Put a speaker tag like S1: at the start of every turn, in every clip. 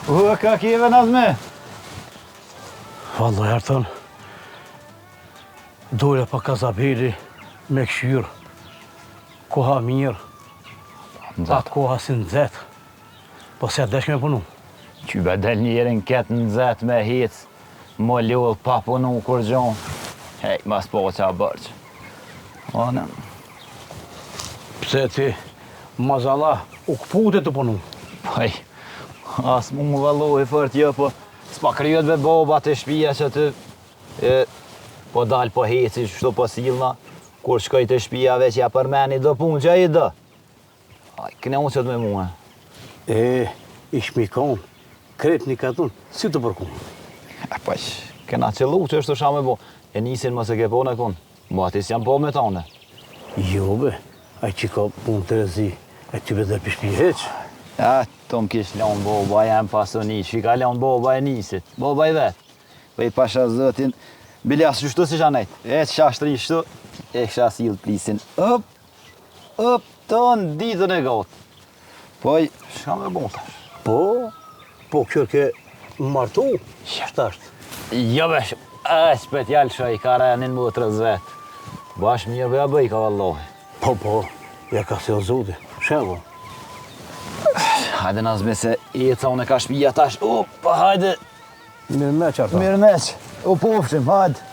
S1: Ka kjeve Nazme?
S2: Vallahi Arton, dole pa Kazabeli me këshyrë, koha mirë, atë koha si nëzet, po se desh me punu.
S1: Qybe del njerën ketë nëzet me hicë, më ljollë pa punu kur gjonë. Hej, mas po qa bërqë. Anëm.
S2: Pse ti, mazalla, u këpute të punu?
S1: Paj, as mu më vallohi fërt jo, po s'pa kryet be boba të shpia që të po dal po heci, shto po silna, kur shkoj të shpia veç ja përmeni do pun që i do. Aj, këne unë qëtë me mua.
S2: I shmikon, kret një katun, si të përkun?
S1: Paj, këna qëllu që është të shame bo, e nisin më se ke po në kun, mo atis jam po me tane.
S2: Jo be, aj që ka pun të rezi, e ty be dhe pishpi heq.
S1: Tom kish lanë boba, jam pasoni, që ka lanë boba e nisit, boba i vetë. Për i pasha zëtin, bilas që shtu si shanajt, e që shashtri shtu, e kësha silë plisin, ton ditën e gotë. Poj, shka me bon tash?
S2: Po kjo ke martu, shtasht.
S1: Jo besh, special shë i ka renin më të rëzvet. Bash mirë bëja bëj ka vallohi.
S2: Po, ja ka se o zote, shevo.
S1: Hajde Nazme se i e ca unë e ka shpija tash, hajde.
S2: Mirë meq, Arton.
S1: Mirë meq, pofshim, hajde.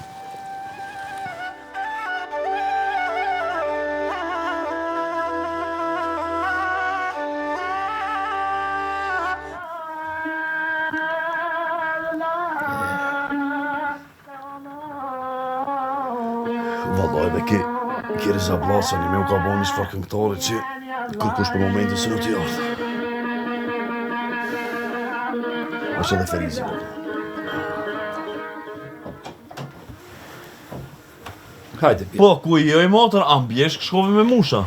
S3: Vallaj be ki Riza Blasani me u ka bo një shfar këngëtare që kërkush për momentin së në t'i ardhë. Ose dhe Ferizi.
S4: Hajde, po, ku i joj motër, ambjesh shkove me musha?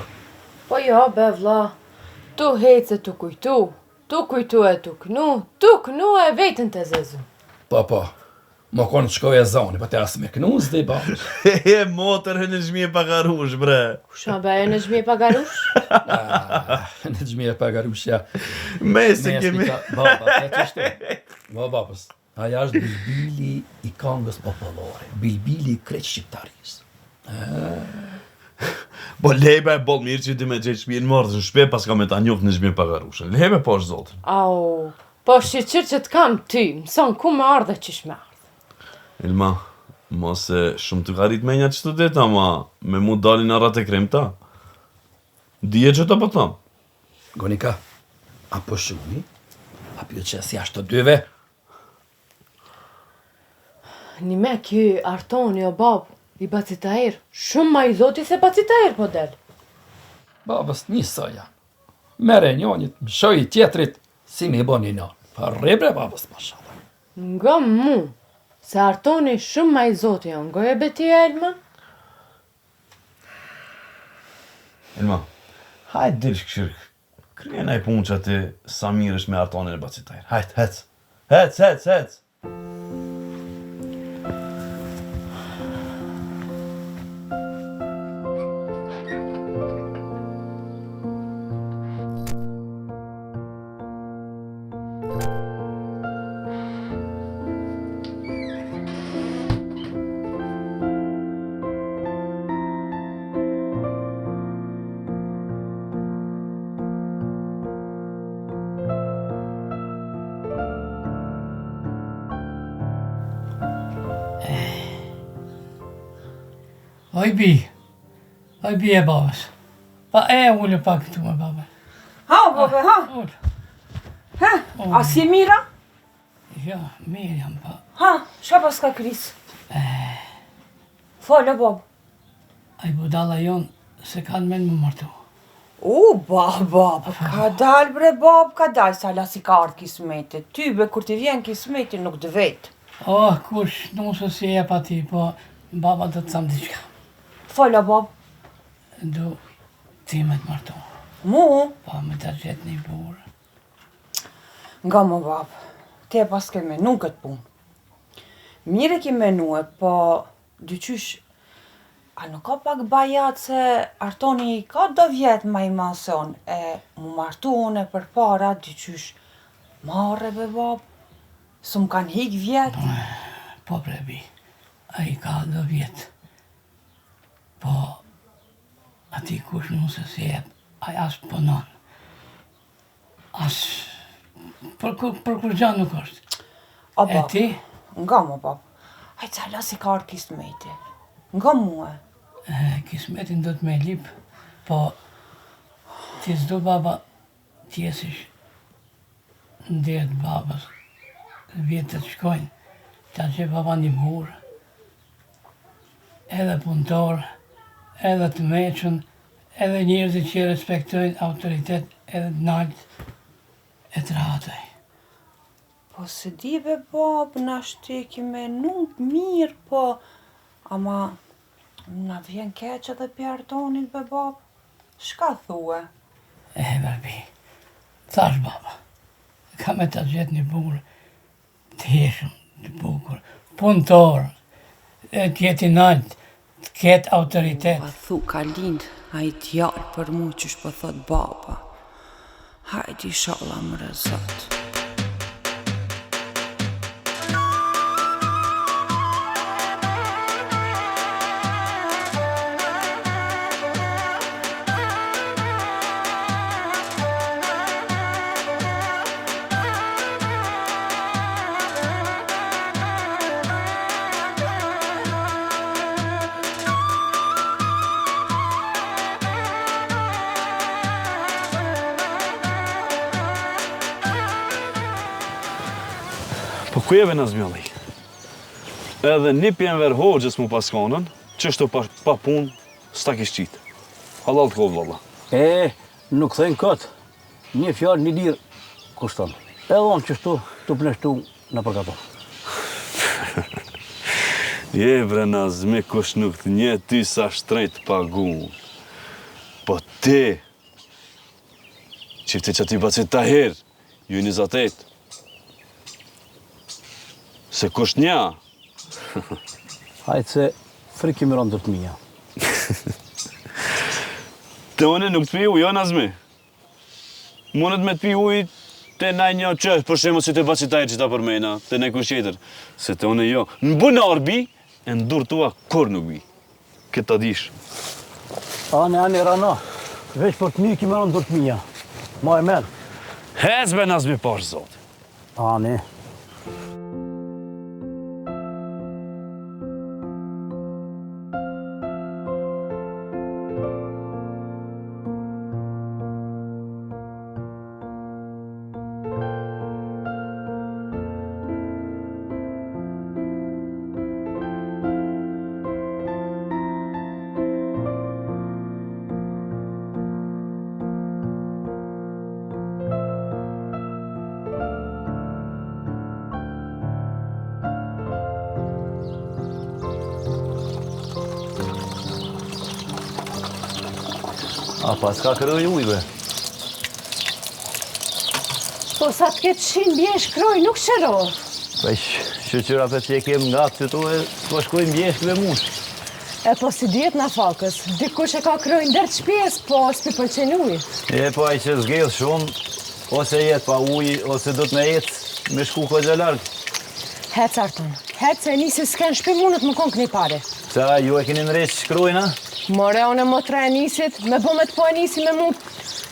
S5: Po jo, be vlla, tu hece tu kujtu e tu kënu e vetën të zezu.
S6: Po, më konë të shkoj e zoni, pa të asë me kënu zdi ba.
S4: Motër e në gjmije pagarush, bre.
S5: Kusha be e në gjmije pagarush?
S6: Në gjmije pagarush, ja.
S4: Mesi kemi.
S6: Baba, e që shtu. Babës, aja është bilbili i kangës popullore, bilbili i kreç shqiptarisë.
S4: Po lejbe e bol mirë që ti me gjejt shpijen mërë, në shpe pas ka me ta njoft në gjmije pagarushën. Lejbe po është zotën.
S5: Au, po shqyqyr që t'kam ty, mëson ku me ardhe qish me ardhe.
S4: Ilma, mos e shumë të garit me nja qëtë det, ama me mu dalin arat e krem ta. Dije që të po thamë.
S6: Gonika, apo shumë, apo që si ashtë të dyve?
S5: Një me kjo Artoni o babë, i Bacitair, shumë ma i zoti se Bacitair po del.
S6: Babës një soja. Mere njonit, më shoj i tjetrit, si me i bo një njonë. Parribre babës pashala.
S5: Nga mu, se Artoni shumë ma i zoti janë, nga e betia Elma?
S4: Ilma, hajt dilsh këshirk. Kryena i punë që ti Samir është me Artonin e Bacitajr. Hajt, hec.
S7: Oj bi e babës. Pa e ullë pak këtu me babë.
S8: Ha, babe, ha?
S7: Ullë.
S8: A si e mira?
S7: Ja, mirë jam pa.
S8: Ha, shka pas ka kris? Falë, bab.
S7: A i budala jonë se kanë men më martu.
S8: Bab, ka dal bre, bab, ka dal, sa la si ka ardhë kismetit. Ty be, kur ti vjen kismetit, nuk dë vetë.
S7: Kush, nusë si e pa ti, po baba do të thamë diqka.
S8: Falë, bab.
S7: Do ti me të martu.
S8: Mu?
S7: Pa me të gjetë një burë.
S8: Nga më, bab, te pas ke menu këtë punë. Mire ke menu e, po dyqysh, a nuk ka pak bajat se Artoni ka do vjetë ma i mason, e mu martu une për para dyqysh Marre be bab, s'm kanë hik vjet.
S7: Po bre bi, a I ka 2 vjet. Po, ati kush nuk se si jep, a I as punon. As, për kur gjanë nuk është.
S8: A
S7: E
S8: bab,
S7: ti?
S8: nga mu bab, a I cala si ka arë kismeti. Nga mua.
S7: Kismetin do të me lip, po ti s'do baba tjesish ndirët babës, vjetët shkojnë, ta që baba një murë, edhe punëtor, edhe të meqën, edhe njerëzit që respektojnë autoritet, edhe të naltë, e të ratoj.
S8: Po se di be bab, na shteki me nuk mirë, po, ama na vjen keq edhe pjardonit be bab. Shka thue?
S7: Verbi, thash baba, ka me ta gjetë një burë të heshëm, të bukur, punëtor, t'jeti nalt, t'ket autoritet.
S8: Pa thu ka lind, a I t'jarë për mu qysh po thot baba. Hajdi inshallah më rëzot.
S4: Po ku jeve në zmjolli? Edhe një pjen hoxhës mu paskonën, qështu pa punë, s'ta kish qitë. Halal të kovë, valla.
S2: Nuk thënë këtë. Një fjalë, një lirë kushton. Edhe onë qështu të pleshtu në përkato.
S4: Je bre Nazmi, kush nuk të nje ty sa shtrejt pagu. Po ti, qifti që ti bacit ta herë, ju 28. Se kush nja?
S2: Hajtë se friki më rëndër të mija.
S4: Të une nuk të pi uj, jo Nazmi? Mundet me të pi uj të naj një qështë, për shemë si të bacitaj që ta përmena, të ne kush qeter. Se të une jo. Në bënë arbi, e në dur tua kur nuk bi. Këtë ta dish.
S2: Ani, rana. Veç për të mirë ki më rëndër të mija. Ma e merë.
S4: Hez be Nazmi pash, zot.
S2: Ani.
S1: A pas ka kërëj ujve?
S5: Po sa të ketë shinë bjesh kroj, nuk shëror.
S1: Veç, shqyra për që e kem nga të tu e po shkojnë bjeshkve mush.
S5: E po si djetë na fakës, dikush e ka kroj ndër të shpies, po s'pi pëlqen uj.
S1: E po aj që zgjedh shumë, ose jetë pa uj, ose do të me jetë me shku këgja largë.
S5: Hec Arton, hec se nisi s'ken shpi mundet më konë këni pare.
S1: Se ju e keni nërejtë shkrujna?
S5: More unë e motra e nisit, me bo me të po e nisi me mund,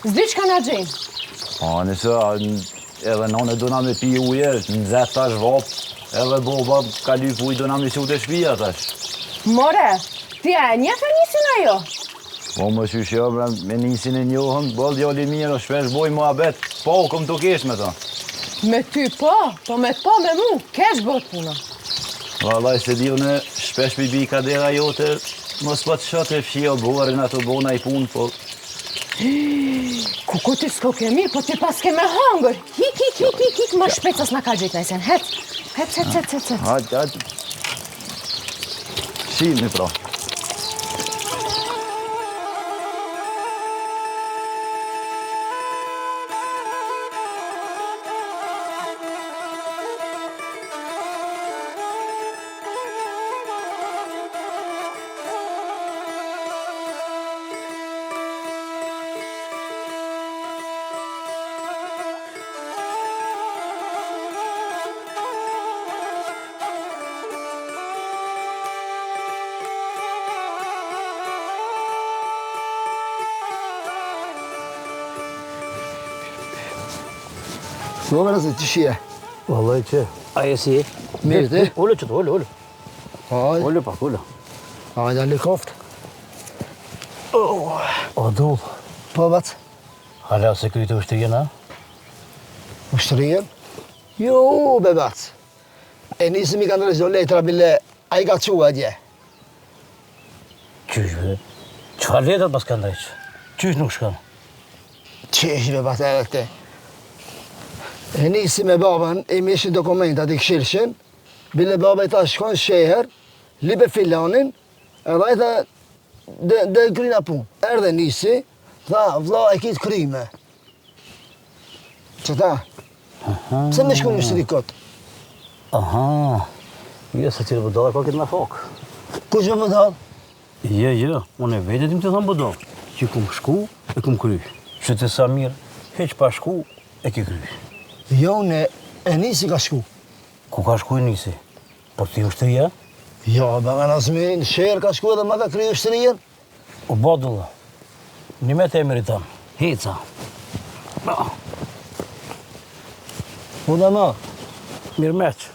S5: zdi që ka nga gjenë.
S1: A, nëse, edhe nane do na me pi uje, në zetë tash vap, edhe boba ka lyp uj do na me qute shpia tash.
S5: More, ti e njëtë e nisin ajo?
S1: Po më qysh jo, me nisin e njohën, bëll djali mirë, shpesh boj mua bet, po, kom të kesh me ta.
S5: Me ty po me të po me mu, kesh bot puna.
S1: Valaj se di une, shpesh bi kadera jote, mos pa të shatë e fshia buarin ato bona i punë, po...
S5: Kuko ti s'ko ke mirë, po ti pas ke me hangër. Hik, ma shpecas na ka gjitë najsen. Hec.
S1: Hajt. Shilni pra.
S9: Slova nëse të shie.
S2: Vallaj që, aje si?
S9: Mirë ti?
S2: Ullë që të, ullë.
S9: Hajde.
S2: Ullë pak, ullë.
S9: Hajde, ali koftë.
S2: O, dull.
S9: Po, bac.
S2: Hala se kryte ushtrien, a?
S9: Ushtrien? Jo, be bac. E nisëm i kanë rezo letra bile, a i ka qua dje.
S2: Qysh, be? Qfar letrat pas kanë drejqë? Qysh nuk shkanë?
S9: Qesh, be bac, edhe këte. E nisëm me babën, i mishin dokumentat i këshilshin, bile baba i ta shkon sheher, libe filanin, edhe i tha, dhe kryna pun. Erdhe nisi, tha, vlla e kitë kryme. Që ta? Pse me shku një sirikot?
S2: Aha, jo se qire budalë ka këtë në fokë.
S9: Kush me budalë?
S2: Jo, unë e vetë tim të thamë budalë. Që kum shku, e kum kry. Që të sa mirë, heq pa shku, e ke kry.
S9: Jo, e nisi ka shku.
S2: Ku ka shku e nisi? Por ti ushtëria?
S9: Jo, bëga nëzmi, në shërë ka shku edhe ma ka kry ushtrien.
S2: O badulla, një me të emri tamë, heca.
S9: U dhe ma?
S2: Mirë meqë.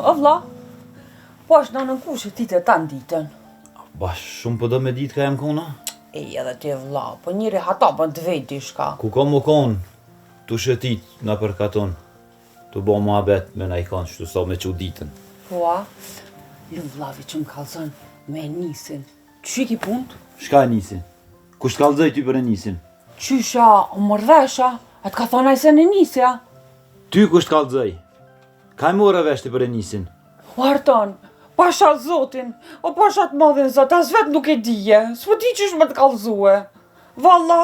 S8: O vlla, po është në kushë ti të tanë ditën.
S1: Bash, shumë po do me ditë ka jem kona?
S8: E, edhe ti vlla, po njëri hata për të vetë dishka.
S1: Ku ka më konë, tu shëtit nga përkaton, tu bo më abet me na i kanë shtu sa me që ditën.
S8: Po, lu vlavi që më kalzon me nisin. Që ki punt?
S1: Shka e nisin? Kusht kallëzoj ty për e nisin?
S8: Qysha, o mërvesha, e të ka thonaj se në nisja.
S1: Ty kusht kallëzoj? Ka e more veshti për e nisin?
S8: O Arton, pasha zotin, o pasha të madhin zot, as vet nuk e dije, s'po di qysh me të kallzue. Valla,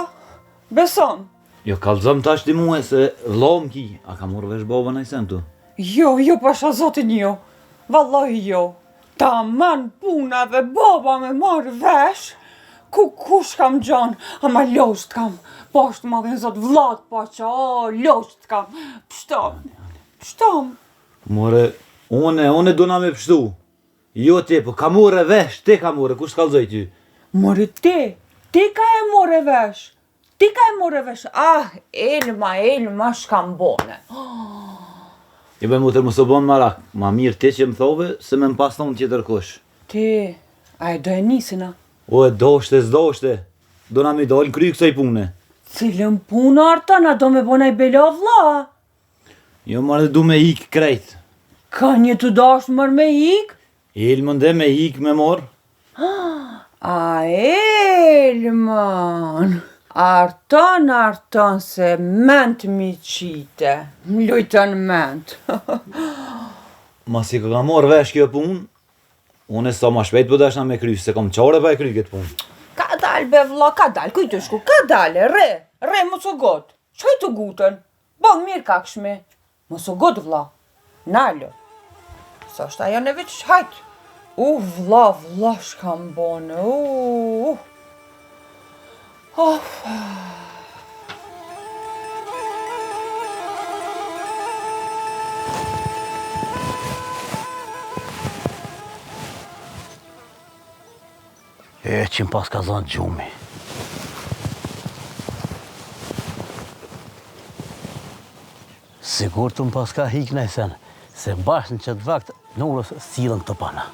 S8: beson.
S1: Jo, kallëzëm tash ti muhe se vlom ki, a ka more vesh baba na i sen tu?
S8: Jo, pasha zotin jo, vallahi jo. Ta man puna dhe baba me marrë vesh, kush kam gjanë, ama losht kam, pashtë madhin zot, vlat paqa, losht kam, pështam.
S1: More, one do na me pështu. Jo ti, po ka more vesh, ti ka more, kusht kallëzoj ty?
S8: More ti ka e more vesh. Ti ka e more vesh. Ah, Elma shkam bone.
S1: I be mutër më së bon marak, ma mirë ti që më thove, se me më pas thonë tjetër kush.
S8: Ti, a e do e nisina?
S1: O e doshte, s'doshte, do na me dalë kry kësaj pune.
S8: Cilën punë Artana do me bona i bela vlla?
S1: Jo marrë du me hik krejt.
S8: Ka një të dash mër me hik?
S1: Elmën dhe me hik me morë.
S8: A Elman, Artan se ment mi qite, më lujtën ment.
S1: Mas i ka morë vesh kjo punë, unë e sa ma shpejt po dashna me kry, se kom qare pa e kry këtë punë.
S8: Ka dal be vlla, ka dal, kujtë shku, ka dal, re më së gotë, qaj të gutën, bang mirë kakshme, më së gotë vlla, nalë, sa është ajo në veç hajtë. Vlla shkam bone,
S2: E, që më pas ka zanë gjumi. Sigur të më pas ka hik në sen, se mbash në qëtë vakt në urës silën të pana.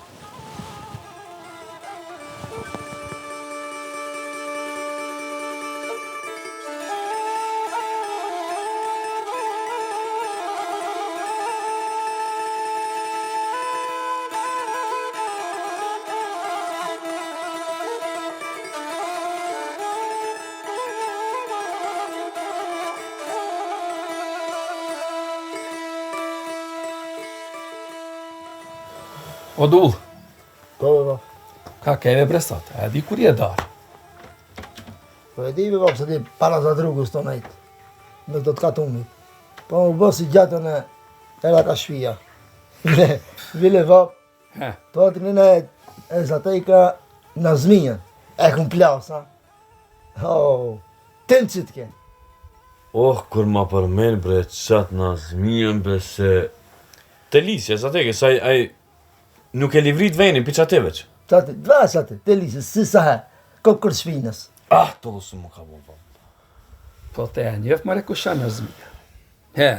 S6: O dull,
S9: Po, baba.
S6: ka keve presat, e di kur je darë.
S9: Po e di me baba se ti para të rrugës të nejtë. Me do të katumit. Po më bësi gjatën e era ka shpia. Vile baba.
S6: He,
S9: Po të nëne e zatejka në zmijën. E kun plas, ha? Oh, tim që t'ke.
S4: Oh, kur ma përmen bre qatë në zmien bre se... Te lisje, sa teke, sa ai nuk e livrit venin për qative që.
S9: Qatë, dva qatë, te lisë, si sa he, kop kër shpinës.
S4: Ah, to su më ka bo,
S6: po te e njef mare ku shanë në zmija. He,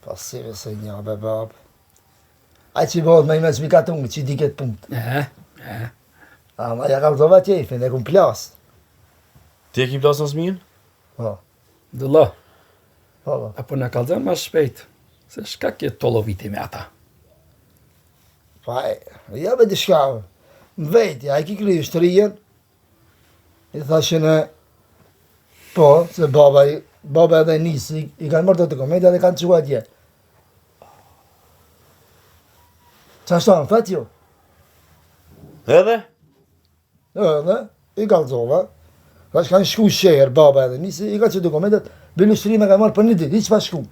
S9: Pasive se një, be bab. Aj që i bëhët me i me që katumit, që i di këtë punt. Ama ja kam të va tjefin, e kun plas.
S4: Ti e ki plas në zmien?
S9: Po,
S6: dullo,
S9: po, po.
S6: apo në kalzën ma shpejt, se shka kje toloviti me ata.
S9: Pa e, ja be di shkave. Më vejti, a i ki kry shtrien. I thashin e, po, se baba edhe nisi, i kanë mërë të komedja dhe kanë qua atje. Qa shtonë, fat jo?
S4: Edhe?
S9: Edhe, i kalzova. Thash kanë shku shqeher, baba edhe nisi, i ka që dokumentet, bëllu shtrime ka marë për një dit, i që pa shku.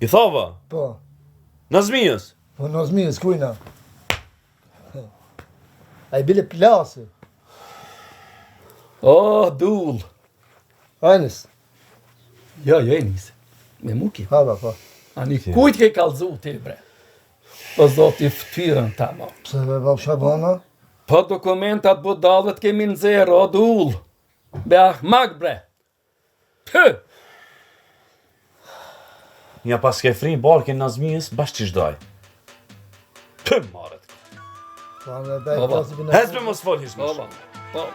S4: I thava?
S9: Po,
S4: Në zmijës?
S9: po në zmijës, kujna. A i bile plasi.
S6: O, dull,
S9: Ajnës,
S6: jo, e nisi, me muki.
S9: haba, po.
S6: Ani kujt ke kalzu ti bre? Po zoti ftyrën ta mo.
S9: Pse be bab Shabana?
S6: Po dokumentat budalët kemi në zero, o dull. Be ahmak bre. Pë!
S4: Nja pas ke fri barkin në zmijës, bashkë që shdoj. Pë maret.
S9: Po, me be
S6: Baba.
S9: plasi bina.
S4: Hezme mos fol hiç më.
S6: Po, po.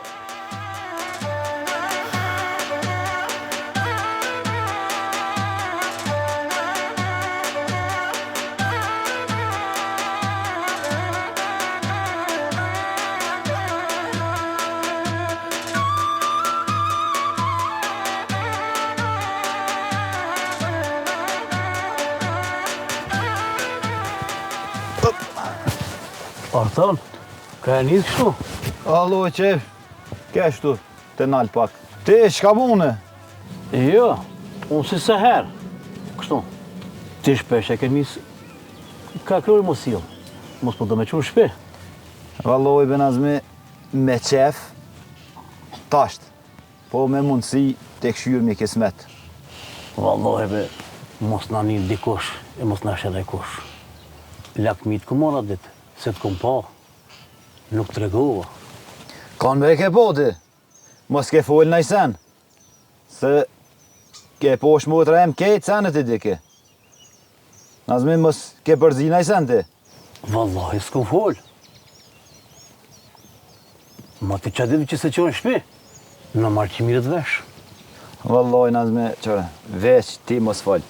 S2: Artan, ka e njës kështu?
S1: Allo, qef, keshtu, të nalë pak. Ti, shka bune?
S2: Jo, unë si se herë. Kështu, ti shpesh e ke njësë, ka kërë mos silë. Mos po do me qurë shpe.
S1: Valloj, Benazmi, me qef, tasht, po me mundësi të këshyrë mi kismet.
S2: Vallohi be, mos na një dikush e mos na shedhe kush. Lakmit ku mora ditë, se të kom pa, nuk të regova.
S1: Kanë be ke po ti, mos ke folë nëj sen, se ke po shmotra em kejtë senet i dike. Nazmi, mos ke përzi nëj sen ti.
S2: Vallohi s'kom fol. Ma ti qa ditë që se qonë shpi, në marë që mirët vesh.
S1: Valloj, Nazmi, qëre, veç ti mos fol.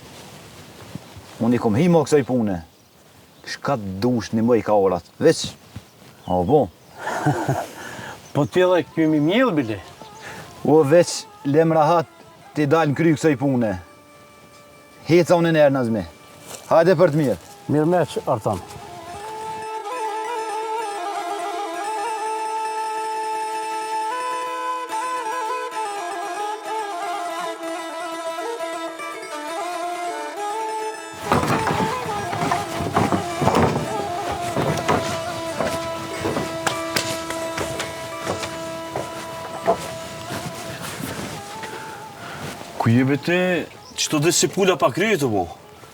S1: Unë i kom hi mo kësoj pune. Shka të dush një mëj ka orat, veç. A bo.
S2: Po ti edhe kemi mjellë, bile.
S1: O veç lem rahat ti dal në kry kësoj pune. Heca unë nërë, Nazmi. Hajde për të mirë.
S2: Mirë meq, Artan.
S4: Ku jebe ti, qëto dhe si pula pa kryje të bo?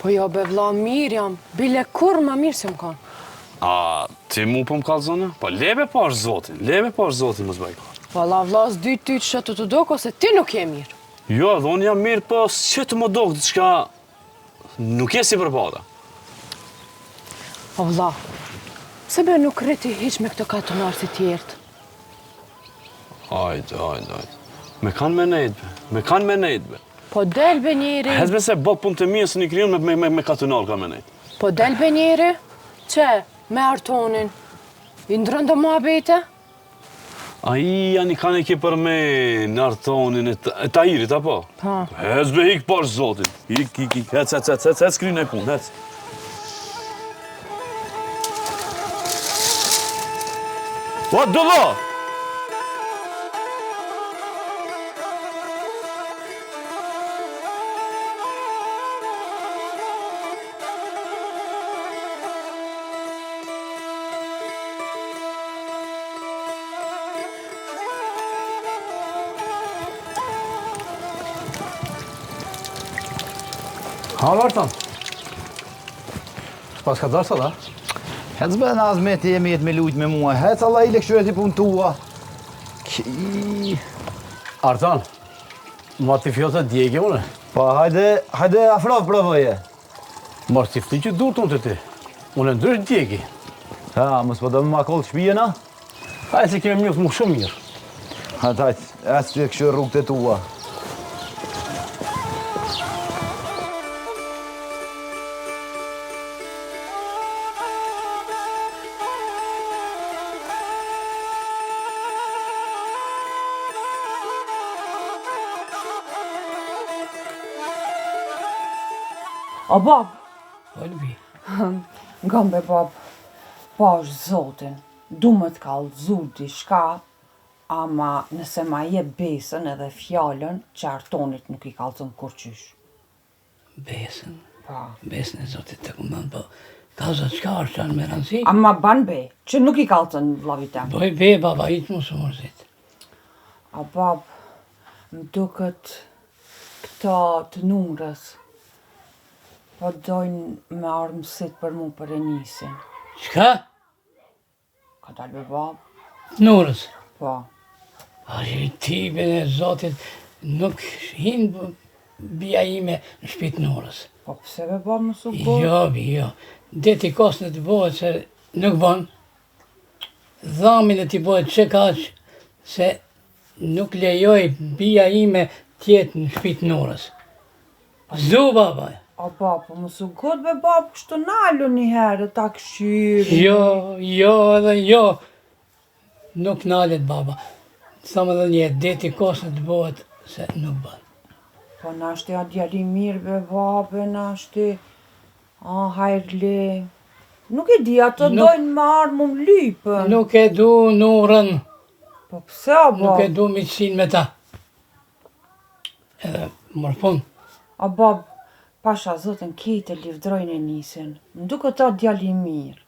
S5: Po jo, be vlla, mirë jam. Bile kur ma mirë se më kanë.
S4: A, ti mu po më kalzone? Po lebe pa është zotin, lebe pa është zotin më zbajka.
S5: Valla vlla, s'dy ty që të të doko se ti nuk je mirë.
S4: Jo, dhe unë jam mirë, po që të më dokë, diçka nuk je si përpata.
S5: O vlla, pse be nuk rriti hiq me këto katunarë si tjertë?
S4: Hajde. Me kanë me nejt, be. Me kanë me nejt, be.
S5: Po del be njeri,
S4: Hezme se bot punë të mija së një kryon me katunar ka me nejt.
S5: po del be njeri, që me Artonin, i ndrën do mua bete?
S4: A i janë i kanë e ki për me në Artonin e Tahirit, apo?
S5: Pa.
S4: Hezbe hik pash zotin. Hik, hec, skrinë e punë, hec. O, dullo!
S2: Ha, Martan? S'pas ka darsa, da?
S1: Hec be Nazmi, ti jemi jetë me lujt me mua. Hec Allah i lekshtyre ti pun tua. Ki...
S2: Artan, ma t'i fjota djegje, une?
S1: Pa, hajde afrov provoje.
S2: Ma t'i fli që dur tonë të ti. Une ndrysh djegje.
S1: Ha, mos po do me ma kollë shpijena?
S2: Hajde se kemi mjëftë mu shumë mirë.
S1: Hajde, as që e kështu rrugët e tua.
S8: O bab,
S7: Olbi,
S8: nga mbe bab, pa është zotin, du me t'kallëzu diçka, ama nëse ma je besën edhe fjallën që Artonit nuk i kallëzën kurqysh.
S7: besën.
S8: Pa.
S7: Besën e Zotit të këmën, po ka zot qka është qanë me rëndësi?
S8: Ama ban be, që nuk i kallëzën vlavitem.
S7: Boj be, baba, i të mos mërzit.
S8: A bab, më duket këta të nurës, po dojnë me armësit për mu për e nisin.
S7: Qka?
S8: Ka dalë be bab?
S7: Nurës.
S8: Po.
S7: A i tipin e Zotit nuk hinë bia ime në shpit Nurës.
S8: Po pse be bab më su bërë?
S7: Jo, jo. Deti kosën e të bëhet se nuk bën. Dhamin e t'i bëhet që kaq se nuk lejoj bia ime tjetë në shpit Nurës. Zu, baba.
S8: A bab, po më su god be bab kështu nalu një herë, ta këshyri.
S7: Jo, edhe jo. Nuk nalet, baba. Thamë edhe një, deti kosën e të bëhet se nuk bën.
S8: Po nashti a djali mirë be babe, nashti a hajrli. Nuk e di, ato dojnë më arë më më lypën.
S7: Nuk e du Nurën.
S8: Po pse a
S7: Nuk e
S8: bab?
S7: du miqësin me ta. Edhe mërë pun.
S8: A bab, pasha zotën kejtë livdrojnë e nisin. Më duke ta djali mirë.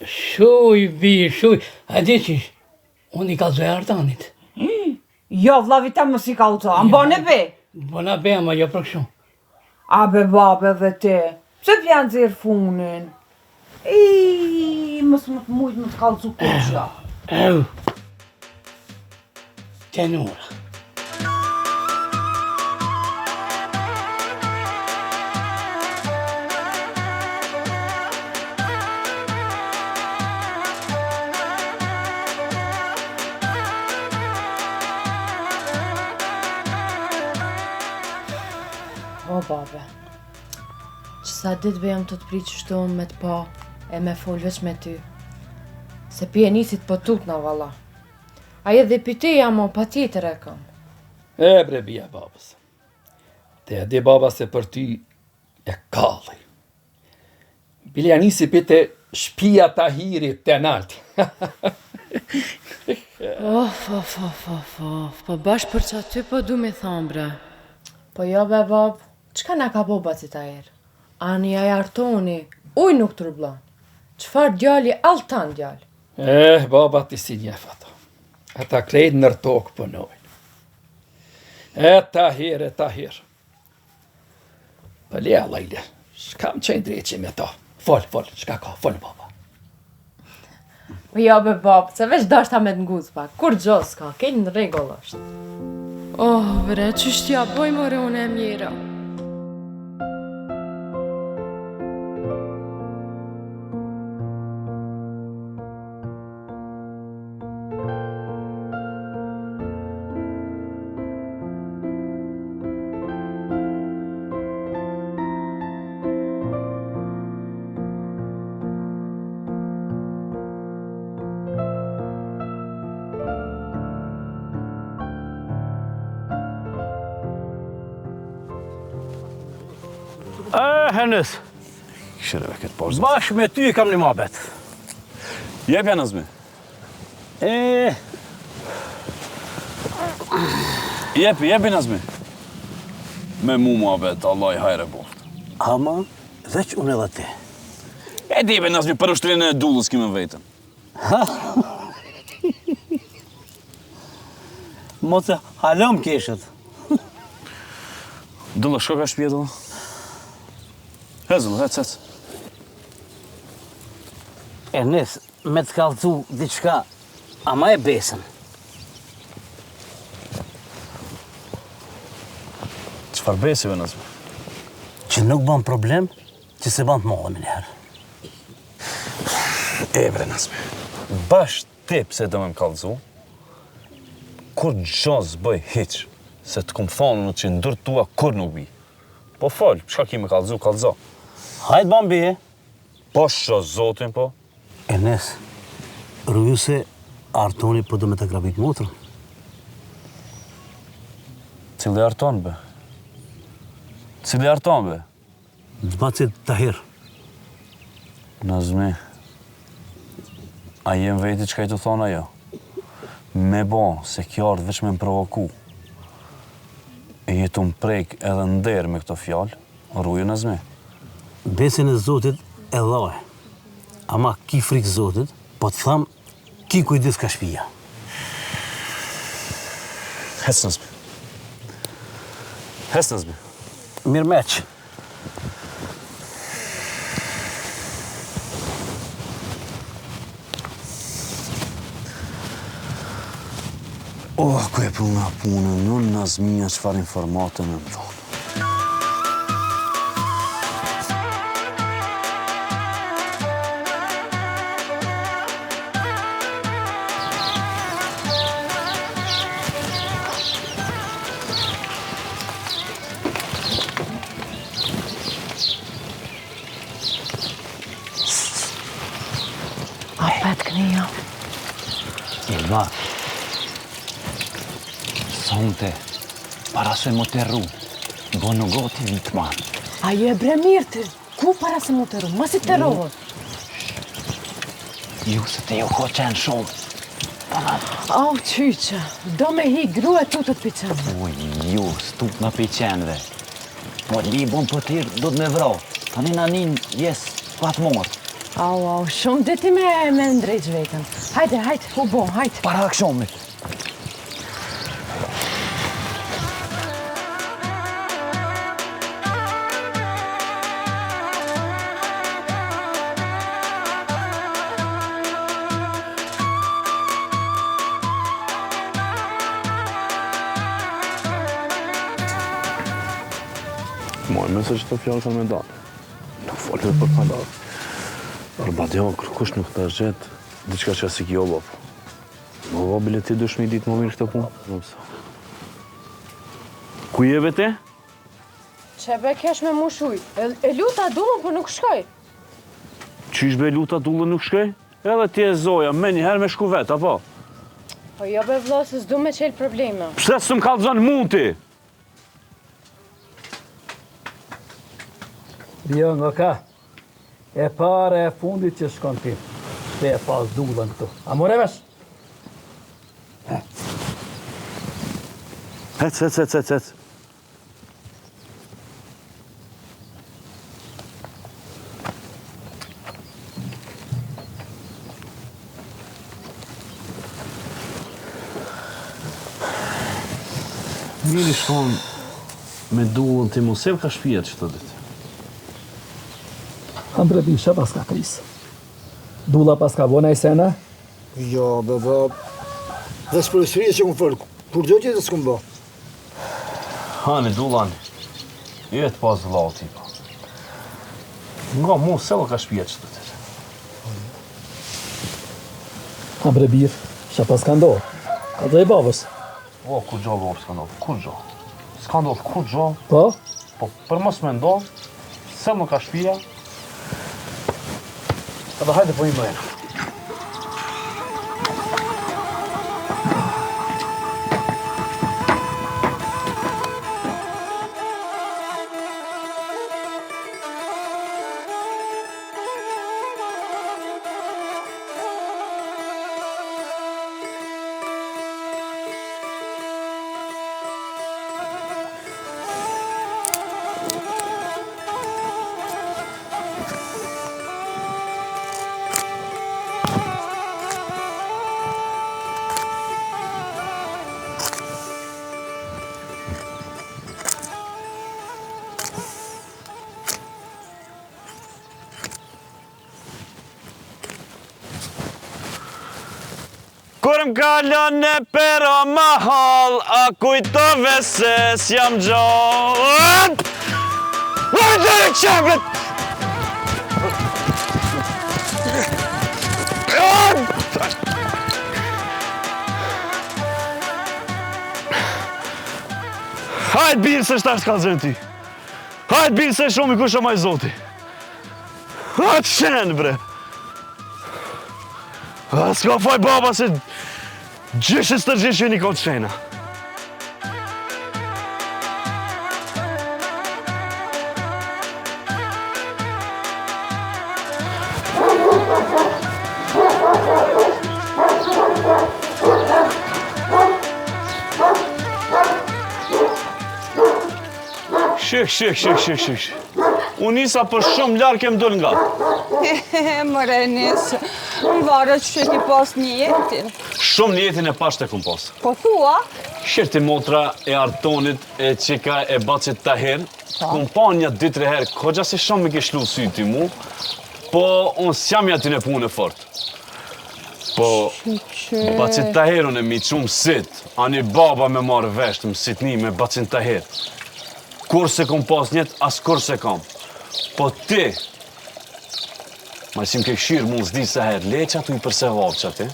S7: Shuj, bi, shuj. A di qish, unë i kalzoj Artanit.
S8: Jo, vlavita më si ka uto, a mbon e be?
S7: Bona be, ama jo për kështu.
S8: A be babe dhe te, pse pjanë zirë funin? Mos më të mujtë më të kalzu kuqa.
S7: Au. Tenura.
S5: O, babe, që sa ditë be jam të të pritë qështu me të pa e me fol veç me ty. Se pi e nisit po tut na valla. A edhe pi ty jam o pa tjetër e kam.
S6: E bre bia babës. Te e di baba se për ty e kalli. Bilja nisi pite shpia Tahirit të nalti.
S5: Po bash për që aty po du me thonë bre. Po jo be bab, qka na ka po bacit a erë? Ani aj Artoni, uj nuk të rublan. Qfar djali, altan djali.
S6: Baba ti si njef ato. Ata krejt nër tokë pënojnë. Tahir. Po le lejle, shkam qenë dreqe me ta. Fol, shka ka, fol baba.
S5: Po jo be bab, se veç dashta me t'nguz pak, kur gjos ka, kejnë në regull është. Oh, bre, qështja, boj more unë e mjera.
S2: Henës,
S3: Këshireve këtë porzë.
S2: bashkë me ty kam një mabet.
S4: Jep janë azme. Jepi Nazmi. Me mua vetë, Allah I hajre boft.
S2: Ama, veç unë edhe ti.
S4: E di be Nazmi, për ushtrinë e dullës kime vetën.
S2: Moce, halom keshët.
S4: Dulla, shko ka shpje dulla? Hezullu, hec.
S2: Ernest, me të kallëcu diçka, ama e besën.
S4: Qfar besive, Nazmi?
S2: Që nuk ban problem, që se ban të mollë me njëherë.
S4: Bre, Nazmi. Bash ti pse do me më kallëzu, kur gjos bëj hiq, se të kom thonë në që ndër tua kur nuk bi. Po fol, shka ki me kallëzu, kallëzo.
S2: Hajtë ban bije.
S4: Po shë zotin, po.
S2: Ernest, rruju se Artoni po do me të grabit motrën.
S4: Cili Arton, be? Cili Arton, be?
S2: Zbacit Tahir.
S4: Nazmi, a jem veti që ka I të thonë ajo? Me bo, se kjo ardhë veç me më provoku. E jetu më prejk edhe nderë me këto fjallë, rruju Nazmi.
S2: Besin e Zotit e dhaj. Ama ki frikë Zotit, po të thamë, ki kujdis ka shpija.
S4: Hes Nazmi. Hes Nazmi.
S2: Mirë meq.
S4: Ku e pru nga punë, në Nazmija qëfar informate me më thonë.
S1: Ilva, sonte, para se më të rru, bo në goti vitë manë.
S5: Ajo e bre mirë të, ku para se më të rru, mos I të rruhë.
S1: Ju se te ju ko qenë shumë.
S5: Au, qyqë, do me hi grua tutët piqenve.
S1: Uj, ju, stup në piqenve. Po libon për tirë do të me vro. Tani në nin, jes, patë morë.
S5: Au, shumë diti me ndrejq vetën. Hajde, u bo, hajde.
S1: Para akshomit.
S3: Moj, se që të fjallë kanë me dalë. Nuk folë për palarë. Arbadjo, kërkush nuk të është gjetë, diçka që asik jo lopë. Më va bileti dushmi ditë më mirë këtë punë. Nuk sa.
S4: Ku jeve te?
S5: Që be kesh me mushuj, e luta dullën për nuk shkoj.
S4: Qysh be luta dullën nuk shkoj? Edhe ti e zoja, me njëherë me shku vetë, apo?
S5: Po jo be vlo, se s'du me qelë probleme.
S4: Pse së më kallëzon mu ti?
S6: Jo, nga ka. E pare e fundit që shkon ti. Shte e pas dullën këtu. A more vesh?
S4: Hec. Miri shkon me dullën ti Musem ka shpijet që të ditë.
S6: Andre bisha pas ka krisë. Dulla pas ka bona I sena?
S9: Jo, baba. Dhe së për shërije që më fërë, kur gjo që të s'kum bo?
S4: Hani, dullan, jetë pas vlau ti, po. Nga mu, se lo ka shpijet që të të të.
S6: Andre bir, shë pas ka ndohë. Ka dhe I babës.
S4: O, kur gjo, babë, s'ka ndodhë, kur gjo? S'ka ndodhë, kur gjo?
S6: Po?
S4: Po, për mos me ndodhë, se lo ka shpija, edhe hajde po I mërejnë. Kur m'kallon e pero ma hall, a kujtove se s'jam gjallë. Vajtë e qepet! Hajtë birë se shtash ka zënë ty. Hajtë birë se shumë i kusha maj zoti. Hajtë shenë, bre. S'ka faj baba se gjishës të gjishë një kotë shena. Shik. Unë nisa për shumë larë kem dol nga.
S8: Mëre nisë, më varë që shështë një pas një jetin.
S4: Shumë një jetin e pashtë e kum pas.
S8: Po thua?
S4: Shirti motra e Artonit e qika e bacit Tahir. Kum pa një 2-3 herë, kogja se shumë me ke shlu syti mu, po unë s'jam ja ty në punë e fort. Po, bacit Tahir unë e mi qumë sit, ani baba me marrë vesht, më sitni me bacin Tahir. Kur se kom pas njet, as kur se kam. Po ti, ma si m'ke këshirë mu s'di se her, le që atu i përse vabë që ati,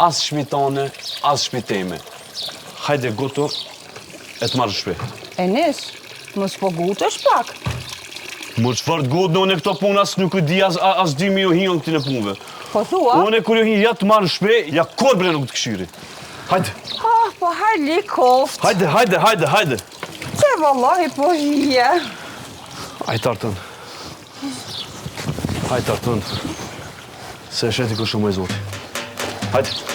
S4: as shmitane, as shmiteme. Hajde gutu, e të marrë shpi.
S8: Enis, mos po gutesh pak.
S4: Më qëfar të gutë në unë e këto punë, as nuk i di, as di mi jo hion këtine punëve.
S8: Po thua?
S4: Unë e kur jo hi, ja të marrë shpi, ja kur bre nuk të këshiri. Hajde.
S8: Po hajli koft.
S4: Hajde.
S8: Që vallahi po hije.
S4: Hajde Arton. Se e sheti ku shumë e zoti. Hajde.